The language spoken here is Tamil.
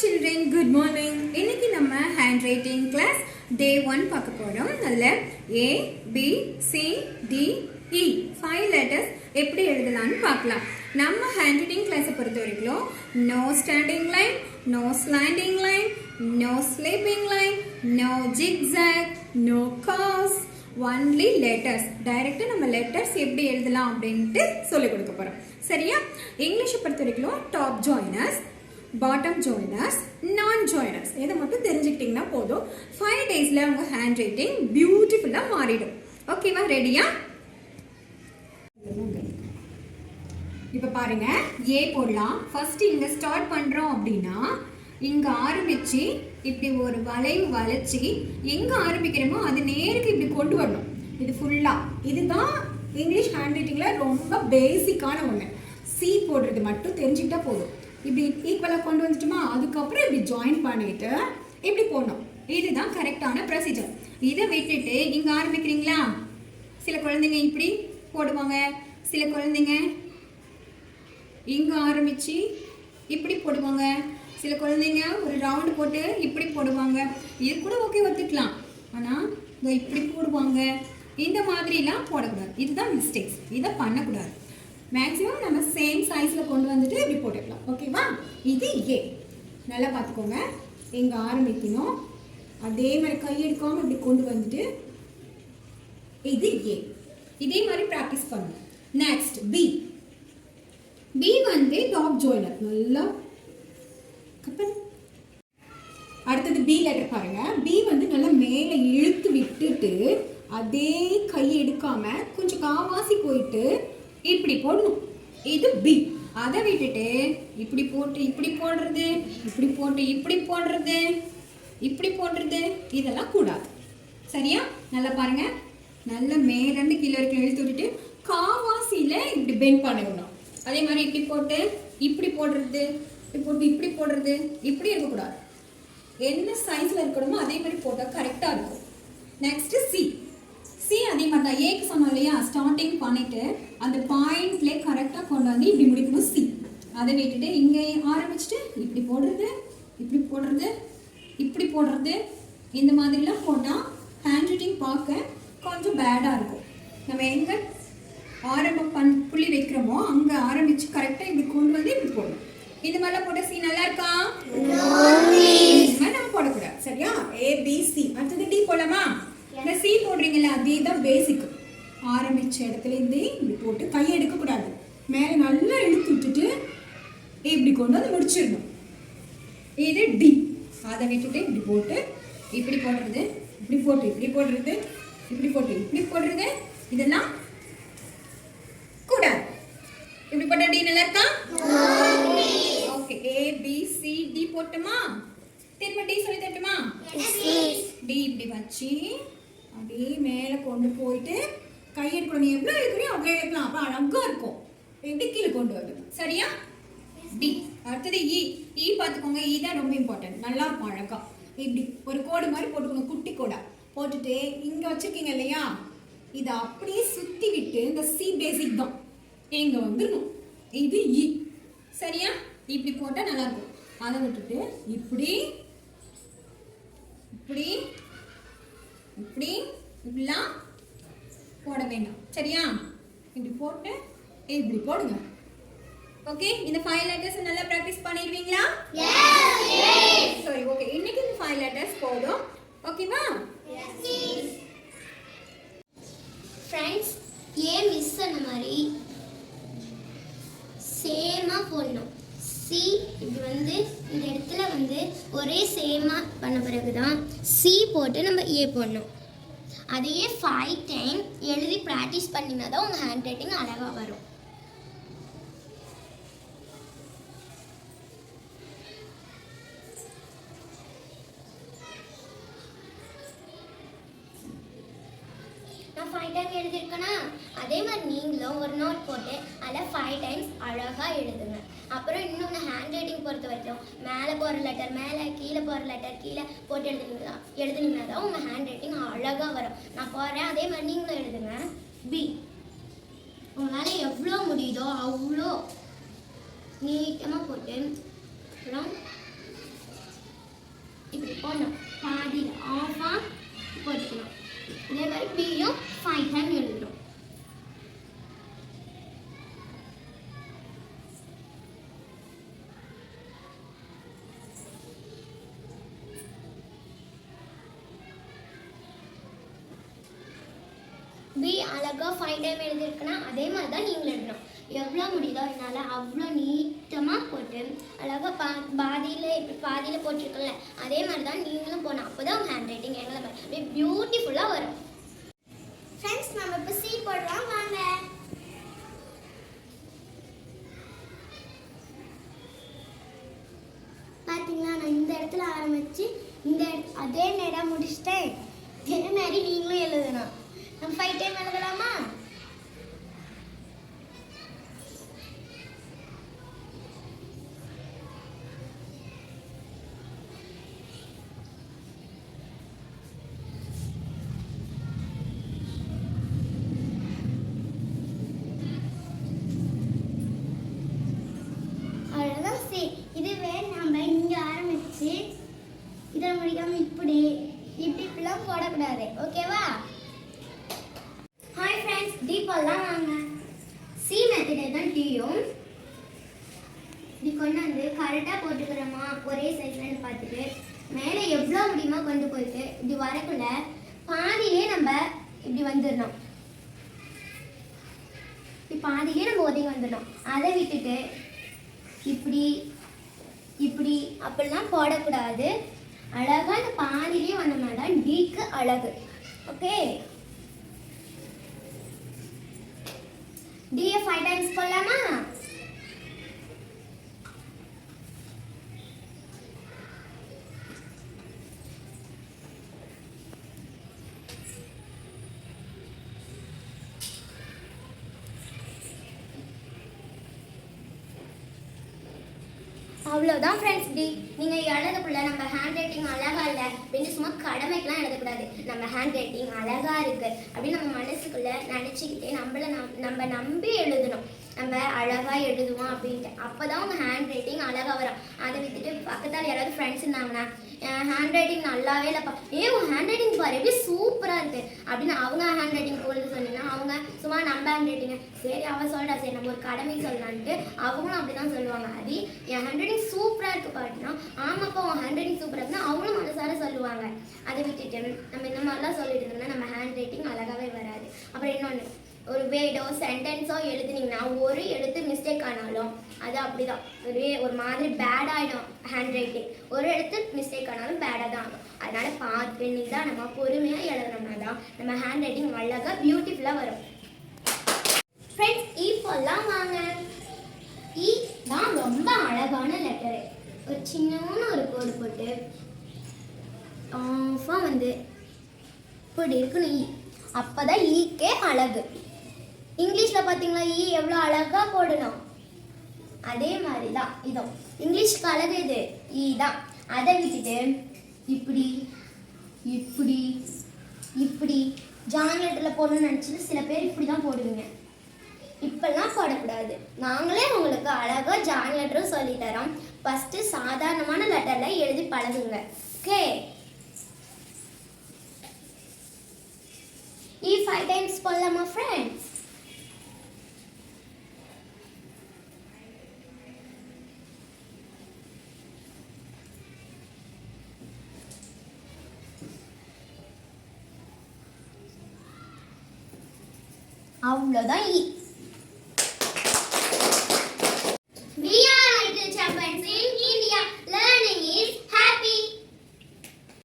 children, good morning. இன்னைக்கு நம்ம handwriting class day 1 பார்க்க போறோம். அதுல A, B, C, D, E 5 letters எப்படி எழுதலாம்னு பார்க்கலாம். நம்ம handwriting class பொறுத்த வரைக்கும் no standing line, no slanting line, no sleeping line, no zigzag, no curves, only letters. டைரக்டா நம்ம letters எப்படி எழுதலாம் அப்படினு சொல்லி கொடுக்க போறோம். சரியா? இங்கிலீஷ் பொறுத்த வரைக்கும் top joiners, bottom joiners, non joiners இத மட்டும் தெரிஞ்சிட்டீங்கன்னா போதும். 5 daysல உங்க ஹேண்ட் ரைட்டிங் பியூட்டிஃபுல்லா மாறிடும். ஓகேவா? ரெடியா? இப்ப பாருங்க, A போடலாம். ஃபர்ஸ்ட் இங்க ஸ்டார்ட் பண்றோம் அப்படினா இங்க ஆரம்பிச்சு இப்படி ஒரு வளைவு வளைச்சி எங்க ஆரம்பிக்கிறோமோ அது நேருக்கு இப்படி கொண்டு வரணும். இது ஃபுல்லா இதுதான் இங்கிலீஷ் ஹேண்ட் ரைட்டிங்ல ரொம்ப பேசிக்கான ஒண்ணு. C போடுறது மட்டும் தெரிஞ்சிட்டா போதும். இப்படி ஈக்குவலா கொண்டு வந்துட்டுமா, அதுக்கப்புறம் இப்படி ஜாயின் பண்ணிட்டு இப்படி போடணும். இதுதான் கரெக்டான ப்ரொசீஜர். இதை விட்டுட்டு இங்க ஆரம்பிக்கிறீங்களா? சில குழந்தைங்க இப்படி போடுவாங்க, சில குழந்தைங்க இங்க ஆரம்பிச்சு இப்படி போடுவாங்க, சில குழந்தைங்க ஒரு ரவுண்ட் போட்டு இப்படி போடுவாங்க. இது கூட ஓகே ஒத்துக்கலாம். ஆனா இப்படி போடுவாங்க. இந்த மாதிரிலாம் போடக்கூடாது. இதுதான் மிஸ்டேக்ஸ். இதை பண்ணக்கூடாது. மேக்ஸிமம் நம்ம சேம் சைஸில் கொண்டு வந்துட்டு இப்படி போட்டுக்கலாம். ஓகேவா? இது ஏ. நல்லா பார்த்துக்கோங்க. இங்கே ஆரம்பிக்கணும். அதே மாதிரி கை எடுக்காமல் இப்படி கொண்டு வந்துட்டு இது ஏ. இதே மாதிரி ப்ராக்டிஸ் பண்ணணும். Next B. பி வந்து டாப் ஜாயினர். நல்லா அடுத்தது பி லெட்டர் பாருங்க. பி வந்து நல்லா மேலே இழுத்து விட்டுட்டு அதே கை எடுக்காம கொஞ்சம் காவாசி போயிட்டு இப்படி போடணும். இது பி. அதை விட்டுட்டு இப்படி போட்டு இப்படி போடுறது, இப்படி போட்டு இப்படி போடுறது, இப்படி போடுறது இதெல்லாம் கூடாது. சரியா? நல்லா பாருங்க. நல்ல மேலேருந்து கீழே வரைக்கும் இழுத்து விட்டுட்டு காவாசியில இப்படி பெண்ட் பண்ணிடணும். அதே மாதிரி இப்படி போட்டு இப்படி போடுறது, இப்படி போட்டு இப்படி போடுறது, இப்படி இருக்கக்கூடாது. என்ன சைஸ்ல இருக்கணுமோ அதே மாதிரி போட்டால் கரெக்டா இருக்கும். Next C. சி அதே மாதிரி தான். ஏக்கு சொன்னோம் இல்லையா? ஸ்டார்டிங் பண்ணிட்டு அந்த பாயிண்ட்ல கரெக்டாக கொண்டு வந்து இப்படி முடிக்கணும். சி. அதை விட்டுட்டு இங்கே ஆரம்பிச்சுட்டு இப்படி போடுறது, இப்படி போடுறது, இப்படி போடுறது, இந்த மாதிரிலாம் போட்டால் ஹேண்ட் ரைட்டிங் பார்க்க கொஞ்சம் பேடாக இருக்கும். நம்ம எங்கே புள்ளி வைக்கிறோமோ அங்கே ஆரம்பிச்சு கரெக்டாக இப்படி கொண்டு வந்து இப்படி போடணும். இந்த மாதிரிலாம் போட்ட சி நல்லா இருக்கா? நம்ம போடக்கூடாது. சரியா? ABC. அடுத்தது டி போடலாமா? இந்த சி போடுறீங்களா, அதே தான் பேசிக். ஆரம்பிச்ச இடத்துல இருந்து இப்படி போட்டு கையை எடுக்கக்கூடாது. மேலே நல்லா இழுத்து விட்டுட்டு இப்படி கொண்டு வந்து முடிச்சிடணும். இது டி. அதை விட்டுட்டு இப்படி போட்டு இப்படி போடுறது, இப்படி போட்டு இப்படி போடுறது, இப்படி போட்டு இப்படி போடுறது இதெல்லாம் கூடாது. இப்படி போட்டா டி நல்லா இருக்கா? ஓகே. ABCD போட்டுமா? திரும்ப டி சொல்லி தட்டுமா? டி இப்படி வச்சு அப்படியே மேலே கொண்டு போயிட்டு கை எடுக்கணும். நீ எவ்வளோ எடுக்கணும் அவ்வளோ எடுக்கலாம். அப்போ அழகா இருக்கும். இப்படி கீழே கொண்டு வரணும். சரியா? டி. அடுத்தது இ. இ பார்த்துக்கோங்க. இ தான் ரொம்ப இம்பார்ட்டன்ட். நல்லா இருக்கும் அழகா. இப்படி ஒரு கோடு மாதிரி போட்டுக்கோங்க. குட்டி கோடா போட்டுட்டு இங்கே வச்சுருக்கீங்க இல்லையா? இதை அப்படியே சுற்றி விட்டு இந்த சி பேசிக் தான் இங்கே வந்துடணும். இது இ. சரியா? இப்படி போட்டால் நல்லா இருக்கும். அதை விட்டுட்டு இப்படி இப்படி இப்படி இப்படிலாம் போட வேண்டாம். சரியா? இப்படி போட்டு இப்படி போடுங்க. ஓகே. இந்த 5 letters நல்லா பிராக்டிஸ் பண்ணிடுவீங்களா? சரி. ஓகே. இன்னைக்கு இந்த 5 letters போதும். ஓகேவா? ஃப்ரெண்ட்ஸ், ஏன் மிஸ் பண்ண மாதிரி சேமா போடணும். சி இப்படி வந்து இந்த இடத்துல வந்து ஒரே சேமா பண்ண பிறகு தான் சி போட்டு நம்ம ஏ போடணும். அதையே 5 டைம் எழுதி ப்ராக்டிஸ் பண்ணினா தான் உங்கள் ஹேண்ட் ரைட்டிங் அழகாக வரும். நான் 5 டைம் எழுதியிருக்கேனா, அதே மாதிரி நீங்களும் ஒரு நோட் போட்டு அதில் 5 டைம்ஸ் அழகாக எழுதுங்க. அப்புறம் இன்னொன்று ஹேண்ட் ரைட்டிங் பொறுத்த வரைக்கும் மேலே போகிற லெட்டர் மேலே, கீழே போகிற லெட்டர் கீழே போட்டு எழுதுனீங்கன்னா தான் உங்கள் ஹேண்ட் ரைட்டிங் அழகாக வரும். நான் போகிறேன், அதே மாதிரி நீங்களும் எழுதுங்க. பி. உங்களால் எவ்வளோ முடியுதோ அவ்வளோ நீட்டமாக போட்டு அப்புறம் போடணும், பாதியில் ஆஃபாக போட்டுக்கணும். இதே மாதிரி பியும் 5 டைம் எழுதுறோம். பி அழகா 5 டைம் எழுதிருக்குன்னா அதே மாதிரி தான் நீங்களும் எழுதணும். எவ்வளோ முடியுதோ என்னால் அவ்வளோ நீட்டமாக போட்டு அழகாக பாதியில் இப்படி பாதியில் போட்டிருக்கல அதே மாதிரி தான் நீங்களும் போகணும். அப்போ தான் உங்கள் ஹேண்ட் ரைட்டிங் எங்களை மாதிரி அப்படியே பியூட்டிஃபுல்லாக வரும். ஃப்ரெண்ட்ஸ், நம்ம இப்போ சி போடலாம் வாங்க. பார்த்தீங்களா, நான் இந்த இடத்துல ஆரம்பித்து அதே நேரம் முடிச்சிட்டேன். இதே மாதிரி நீங்களும் எழுதணும். நம்ம 5 டைம் எழுதலாமா? அவ்வளோதான். சரி, இதுவே நம்ம இங்கே ஆரம்பித்து இதில் முடிக்காமல் இப்படிலாம் போடக்கூடாது. ஓகேவா? ஹாய் ஃப்ரெண்ட்ஸ், தீபாவளிலாம் வாங்க. சி மெத்தடே தான் டீயும் இப்படி கொண்டு வந்து கரெக்டாக போட்டுக்கிறோமா ஒரே சைஸ்லன்னு பார்த்துட்டு மேலே எவ்வளோ முடியுமா கொண்டு போயிட்டு இப்படி வரக்குள்ள பாதியிலே நம்ம இப்படி வந்துடணும். இப்படி பாதியிலே நம்ம ஒதுங்கி வந்துடணும். அதை விட்டுட்டு இப்படி இப்படி அப்படிலாம் போடக்கூடாது. அழகாக அந்த பாதியிலே வந்தோம்னா தான் டீக்கு அழகு. ஓகே, டிஏ 5 டைம்ஸ் போடலாமா? அவ்வளோதான் ஃப்ரெண்ட்ஸ். டி நீங்கள் எழுதக்குள்ள நம்ம ஹேண்ட் ரைட்டிங் அழகா இல்லை அப்படின்னு சும்மா கடமைக்கெலாம் எழுதக்கூடாது. நம்ம ஹேண்ட் ரைட்டிங் அழகா இருக்கு அப்படின்னு நம்ம மனசுக்குள்ளே நினச்சிக்கிட்டே நம்ம நம்பி எழுதணும். நம்ம அழகா எழுதுவோம் அப்படின்ட்டு அப்போ தான் உங்கள் ஹேண்ட் ரைட்டிங் அழகா வரும். அதை விட்டுட்டு பக்கத்தால் யாராவது ஃப்ரெண்ட்ஸ் இருந்தாங்கன்னா ஹேண்ட் ரைட்டிங் நல்லாவே இல்லைப்பா, உன் ஹேண்ட் ரைட்டிங் பாரு எப்படி சூப்பராக இருக்குது அப்படின்னு அவங்க ஹேண்ட் ரைட்டிங் போடுறது சொன்னீங்கன்னா அவங்க சும்மா நம்ம ஹேண்ட் ரைட்டிங்க சரி அவள் சொல்கிறா சரி நம்ம ஒரு கடமை சொல்லலான்ட்டு அவங்களும் அப்படி தான் சொல்லுவாங்க. அது என் ஹேண்ட் ரைட்டிங் சூப்பராக இருக்குது பாட்டினா ஆமாப்பா உன் ஹேண்ட் ரைட்டிங் சூப்பராக இருக்குன்னா அவங்களும் மனசார சொல்லுவாங்க. அதை விட்டுட்டு நம்ம இந்த மாதிரிலாம் சொல்லிட்டு இருந்தோம்னா நம்ம ஹேண்ட் ரைட்டிங் அழகாகவே வராது. அப்புறம் இன்னொன்று, ஒரு வேர்டோ சென்டென்ஸோ எழுதுனீங்கன்னா ஒரு எழுத்து மிஸ்டேக் ஆனாலும் அது அப்படிதான் ஒரு மாதிரி பேட் ஆகிடும். ஹேண்ட் ரைட்டிங் ஒரு எழுத்து மிஸ்டேக் ஆனாலும் பேடாக தான் ஆகும். அதனால பார்த்து நிதானமாக பொறுமையாக எழுதுனோம்னா தான் நம்ம ஹேண்ட் ரைட்டிங் அழகாக பியூட்டிஃபுல்லாக வரும். ஃப்ரெண்ட்ஸ், இப்போல்லாம் வாங்க. இ தான் ரொம்ப அழகான லெட்டரு. ஒரு சின்ன ஒரு கோடு போட்டு ஆஃபாக வந்து இப்படி இருக்கணும். இ அப்போதான் ஈக்கே அழகு. இங்கிலீஷில் பார்த்தீங்களா ஈ எவ்வளோ அழகாக போடணும். அதே மாதிரி தான் இதுவும் இங்கிலீஷ்க்கு அழகு இது ஈ தான். அதை விட்டுட்டு இப்படி இப்படி இப்படி ஜாயின் லெட்டரில் போடணும்னு நினச்சிட்டு சில பேர் இப்படி தான் போடுவீங்க. இப்பெல்லாம் போடக்கூடாது. நாங்களே உங்களுக்கு அழகாக ஜாயின் லெட்டரும் சொல்லித்தரோம். ஃபஸ்ட்டு சாதாரணமான லெட்டரில் எழுதி பழகுங்க. ஓகே, E 5 times போடலாமா ஃப்ரெண்ட்ஸ்? அவ்வளோதான்.